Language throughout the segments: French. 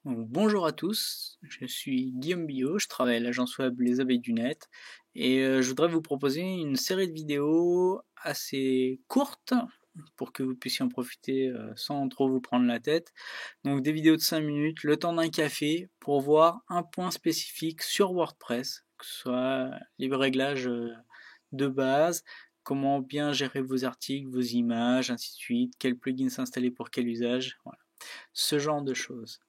Donc, bonjour à tous, je suis Guillaume Billot, je travaille à l'agence web Les Abeilles du Net et je voudrais vous proposer une série de vidéos assez courtes pour que vous puissiez en profiter sans trop vous prendre la tête. Donc des vidéos de 5 minutes, le temps d'un café pour voir un point spécifique sur WordPress, que ce soit les réglages de base, comment bien gérer vos articles, vos images, ainsi de suite, quel plugin s'installer pour quel usage, voilà. Ce genre de choses.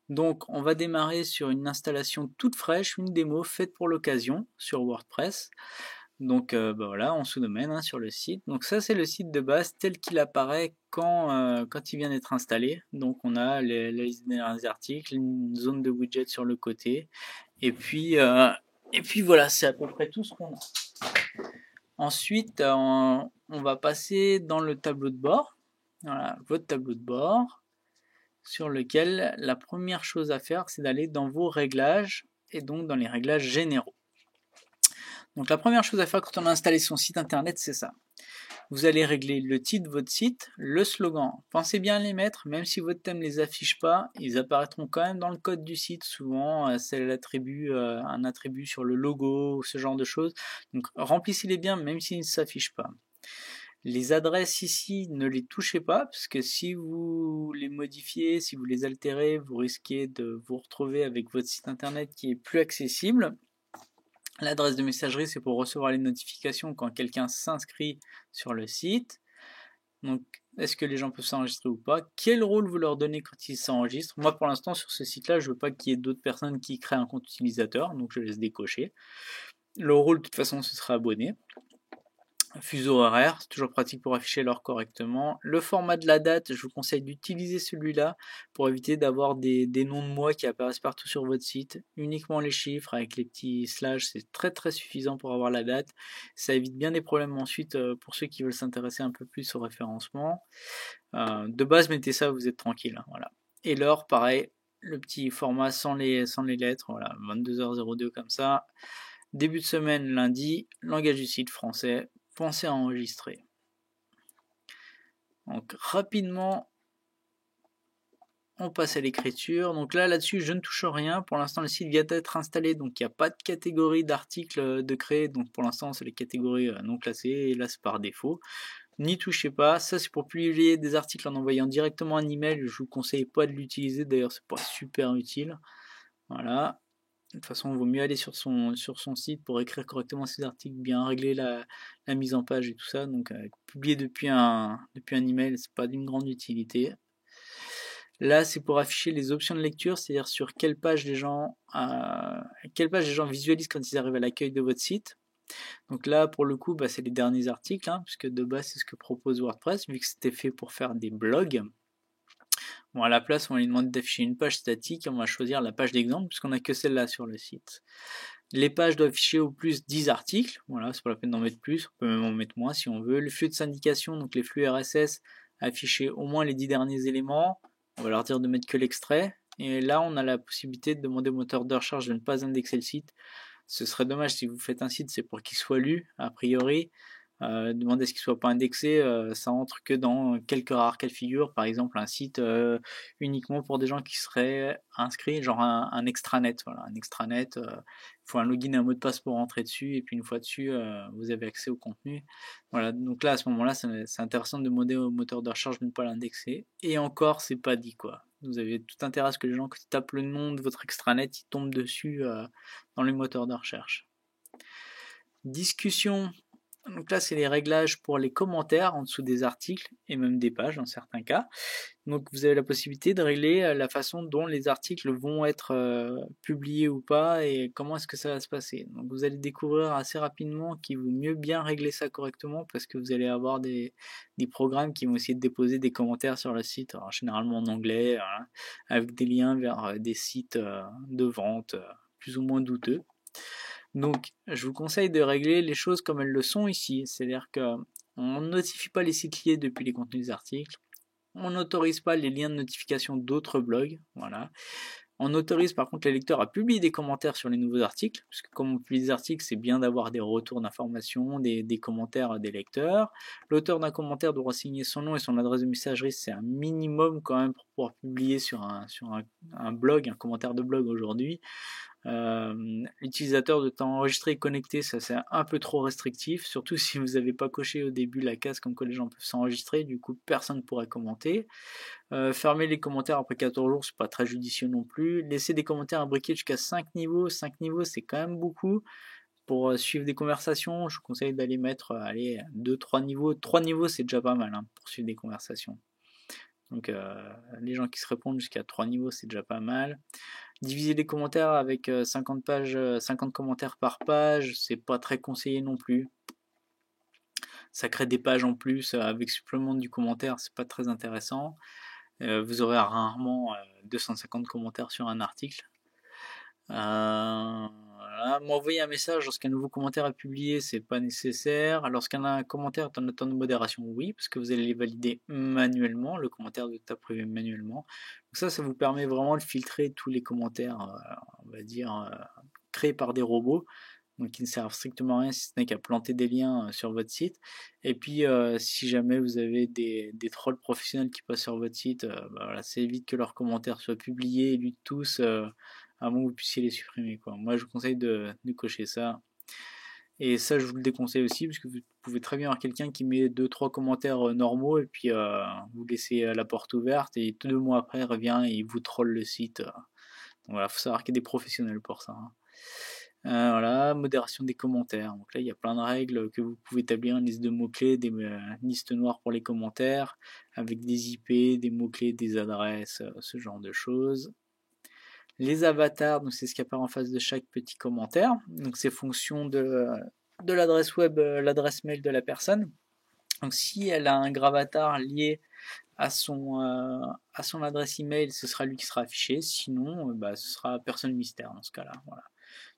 Donc on va démarrer sur une installation toute fraîche, une démo faite pour l'occasion sur WordPress. Donc voilà, en sous-domaine sur le site. Donc ça c'est le site de base tel qu'il apparaît quand il vient d'être installé. Donc on a la liste des articles, une zone de widget sur le côté. Et puis voilà, c'est à peu près tout ce qu'on a. Ensuite, on va passer dans le tableau de bord. Voilà, votre tableau de bord sur lequel la première chose à faire, c'est d'aller dans vos réglages et donc dans les réglages généraux. Donc la première chose à faire quand on a installé son site internet, c'est ça. Vous allez régler le titre de votre site, le slogan. Pensez bien à les mettre, même si votre thème ne les affiche pas, ils apparaîtront quand même dans le code du site. Souvent, c'est un attribut sur le logo, ce genre de choses. Donc remplissez-les bien, même s'ils ne s'affichent pas. Les adresses ici, ne les touchez pas, parce que si vous les modifiez, si vous les altérez, vous risquez de vous retrouver avec votre site internet qui est plus accessible. L'adresse de messagerie, c'est pour recevoir les notifications quand quelqu'un s'inscrit sur le site. Donc, est-ce que les gens peuvent s'enregistrer ou pas? Quel rôle vous leur donnez quand ils s'enregistrent? Moi, pour l'instant, sur ce site-là, je veux pas qu'il y ait d'autres personnes qui créent un compte utilisateur, donc je laisse décocher. Le rôle, de toute façon, ce sera abonné. Fuseau horaire, c'est toujours pratique pour afficher l'heure correctement. Le format de la date, je vous conseille d'utiliser celui-là pour éviter d'avoir des noms de mois qui apparaissent partout sur votre site. Uniquement les chiffres avec les petits slash, c'est très suffisant pour avoir la date. Ça évite bien des problèmes ensuite pour ceux qui veulent s'intéresser un peu plus au référencement. De base, mettez ça, vous êtes tranquille. Voilà. Et l'heure, pareil, le petit format sans les lettres, voilà, 22h02 comme ça. Début de semaine, lundi, langage du site français. Pensez à enregistrer. Donc rapidement, on passe à l'écriture. Donc là-dessus, je ne touche rien. Pour l'instant, le site vient d'être installé, donc il n'y a pas de catégorie d'articles de créer. Donc pour l'instant, c'est les catégories non classées. Et là, c'est par défaut. N'y touchez pas. Ça, c'est pour publier des articles en envoyant directement un email. Je vous conseille pas de l'utiliser. D'ailleurs, c'est pas super utile. Voilà. De toute façon, il vaut mieux aller sur son site pour écrire correctement ses articles, bien régler la mise en page et tout ça. Donc, publier depuis un email, c'est pas d'une grande utilité. Là, c'est pour afficher les options de lecture, c'est-à-dire sur quelle page les gens visualisent quand ils arrivent à l'accueil de votre site. Donc là, pour le coup, c'est les derniers articles, puisque de base, c'est ce que propose WordPress, vu que c'était fait pour faire des blogs. Bon, à la place, on va lui demander d'afficher une page statique et on va choisir la page d'exemple puisqu'on n'a que celle-là sur le site. Les pages doivent afficher au plus 10 articles. Voilà, c'est pas la peine d'en mettre plus. On peut même en mettre moins si on veut. Le flux de syndication, donc les flux RSS, afficher au moins les 10 derniers éléments. On va leur dire de mettre que l'extrait. Et là, on a la possibilité de demander au moteur de recherche de ne pas indexer le site. Ce serait dommage si vous faites un site, c'est pour qu'il soit lu, a priori. Demander à ce qu'il soit pas indexé, ça entre que dans quelques rares cas de figure, par exemple un site uniquement pour des gens qui seraient inscrits, genre un extranet. Voilà, un extranet, il faut un login et un mot de passe pour rentrer dessus, et puis une fois dessus, vous avez accès au contenu. Voilà, donc là à ce moment-là, c'est intéressant de demander au moteur de recherche de ne pas l'indexer. Et encore, c'est pas dit quoi. Vous avez tout intérêt à ce que les gens, quand ils tapent le nom de votre extranet, ils tombent dessus dans les moteurs de recherche. Discussion. Donc là, c'est les réglages pour les commentaires en dessous des articles et même des pages dans certains cas. Donc vous avez la possibilité de régler la façon dont les articles vont être publiés ou pas et comment est-ce que ça va se passer. Donc vous allez découvrir assez rapidement qu'il vaut mieux bien régler ça correctement parce que vous allez avoir des programmes qui vont essayer de déposer des commentaires sur le site, alors, généralement en anglais, avec des liens vers des sites de vente plus ou moins douteux. Donc, je vous conseille de régler les choses comme elles le sont ici, c'est-à-dire qu'on ne notifie pas les sites liés depuis les contenus des articles, on n'autorise pas les liens de notification d'autres blogs, voilà. On autorise par contre les lecteurs à publier des commentaires sur les nouveaux articles, puisque comme on publie des articles, c'est bien d'avoir des retours d'informations, des commentaires des lecteurs. L'auteur d'un commentaire doit signer son nom et son adresse de messagerie, c'est un minimum quand même pour pouvoir publier sur un blog, un commentaire de blog aujourd'hui. L'utilisateur de t'enregistrer et connecter, ça c'est un peu trop restrictif, surtout si vous n'avez pas coché au début la case comme quoi les gens peuvent s'enregistrer, du coup personne ne pourra commenter. Fermer les commentaires après 14 jours, c'est pas très judicieux non plus. Laisser des commentaires imbriqués jusqu'à 5 niveaux, 5 niveaux c'est quand même beaucoup. Pour suivre des conversations, je vous conseille d'aller mettre 2-3 niveaux. 3 niveaux c'est déjà pas mal pour suivre des conversations. Donc les gens qui se répondent jusqu'à 3 niveaux c'est déjà pas mal. Diviser les commentaires avec 50 pages, 50 commentaires par page, c'est pas très conseillé non plus. Ça crée des pages en plus avec supplément du commentaire, c'est pas très intéressant. Vous aurez rarement 250 commentaires sur un article. Voilà. M'envoyer un message lorsqu'un nouveau commentaire est publié, c'est pas nécessaire. Lorsqu'un commentaire est en attente de modération, oui, parce que vous allez les valider manuellement, le commentaire doit être privé manuellement. Donc ça vous permet vraiment de filtrer tous les commentaires, on va dire, créés par des robots, donc qui ne servent strictement à rien si ce n'est qu'à planter des liens sur votre site. Et puis si jamais vous avez des trolls professionnels qui passent sur votre site, voilà, ça évite que leurs commentaires soient publiés et lus tous à moins que vous puissiez les supprimer, quoi. Moi je vous conseille de cocher ça. Et ça je vous le déconseille aussi parce que vous pouvez très bien avoir quelqu'un qui met 2-3 commentaires normaux et puis vous laissez la porte ouverte et 2 mois après il revient et il vous troll le site. Donc voilà, faut savoir qu'il y a des professionnels pour ça. Voilà, modération des commentaires. Donc là, il y a plein de règles que vous pouvez établir, une liste de mots-clés, des listes noires pour les commentaires, avec des IP, des mots-clés, des adresses, ce genre de choses. Les avatars, donc c'est ce qui apparaît en face de chaque petit commentaire. Donc c'est fonction de l'adresse web, l'adresse mail de la personne. Donc si elle a un gravatar lié à son adresse email, ce sera lui qui sera affiché. Sinon, ce sera personne mystère dans ce cas-là. Voilà.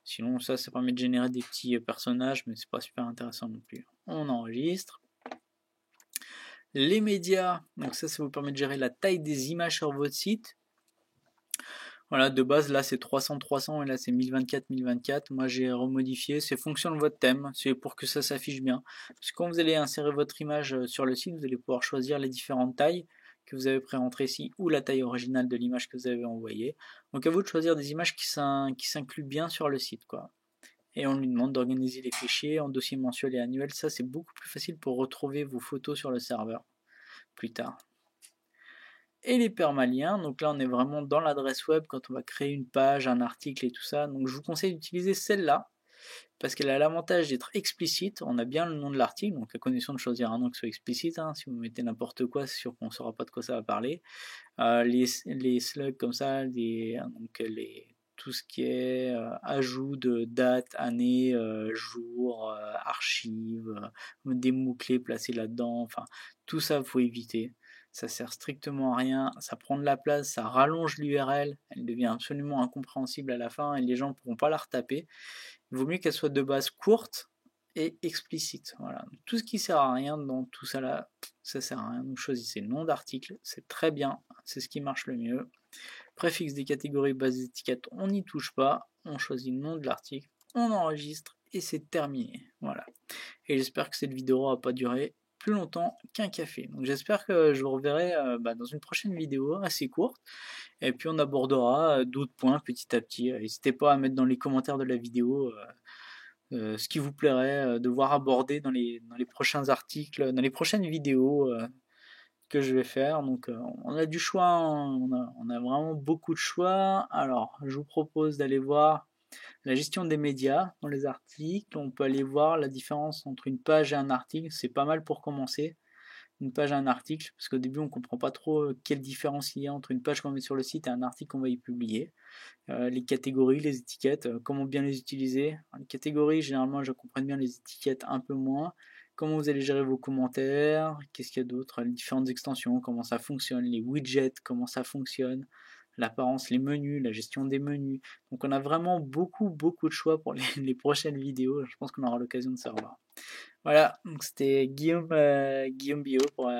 Sinon, ça permet de générer des petits personnages, mais c'est pas super intéressant non plus. On enregistre. Les médias, donc ça vous permet de gérer la taille des images sur votre site. Voilà, de base, là c'est 300-300 et là c'est 1024-1024. Moi j'ai remodifié, c'est fonction de votre thème, c'est pour que ça s'affiche bien. Parce que quand vous allez insérer votre image sur le site, vous allez pouvoir choisir les différentes tailles que vous avez pré-rentrées ici ou la taille originale de l'image que vous avez envoyée. Donc à vous de choisir des images qui s'incluent bien sur le site, quoi. Et on lui demande d'organiser les fichiers en dossier mensuel et annuel. Ça c'est beaucoup plus facile pour retrouver vos photos sur le serveur plus tard. Et les permaliens, donc là on est vraiment dans l'adresse web quand on va créer une page, un article et tout ça. Donc je vous conseille d'utiliser celle-là parce qu'elle a l'avantage d'être explicite. On a bien le nom de l'article, donc à condition de choisir un nom qui soit explicite. Si vous mettez n'importe quoi, c'est sûr qu'on ne saura pas de quoi ça va parler. Les slugs comme ça, tout ce qui est ajout de date, année, jour, archive, des mots-clés placés là-dedans, enfin tout ça il faut éviter. Ça sert strictement à rien, ça prend de la place, ça rallonge l'URL, elle devient absolument incompréhensible à la fin et les gens ne pourront pas la retaper. Il vaut mieux qu'elle soit de base courte et explicite. Voilà. Tout ce qui sert à rien dans tout ça là, ça sert à rien. Donc choisissez le nom d'article, c'est très bien, c'est ce qui marche le mieux. Préfixe des catégories, base d'étiquette, on n'y touche pas, on choisit le nom de l'article, on enregistre et c'est terminé. Voilà. Et j'espère que cette vidéo n'a pas duré plus longtemps qu'un café. Donc j'espère que je vous reverrai dans une prochaine vidéo assez courte. Et puis on abordera d'autres points petit à petit. N'hésitez pas à mettre dans les commentaires de la vidéo ce qui vous plairait de voir aborder dans les prochains articles, dans les prochaines vidéos que je vais faire. Donc on a du choix, on a vraiment beaucoup de choix. Alors je vous propose d'aller voir la gestion des médias dans les articles. On peut aller voir la différence entre une page et un article. C'est pas mal pour commencer. Une page et un article, parce qu'au début on comprend pas trop quelle différence il y a entre une page qu'on met sur le site et un article qu'on va y publier. Les catégories, les étiquettes, comment bien les utiliser. Alors, les catégories, généralement je comprends bien, les étiquettes un peu moins. Comment vous allez gérer vos commentaires, qu'est-ce qu'il y a d'autre, les différentes extensions, comment ça fonctionne, les widgets, comment ça fonctionne, l'apparence, les menus, la gestion des menus. Donc on a vraiment beaucoup de choix pour les prochaines vidéos, je pense qu'on aura l'occasion de se revoir. Voilà, donc c'était Guillaume Bio pour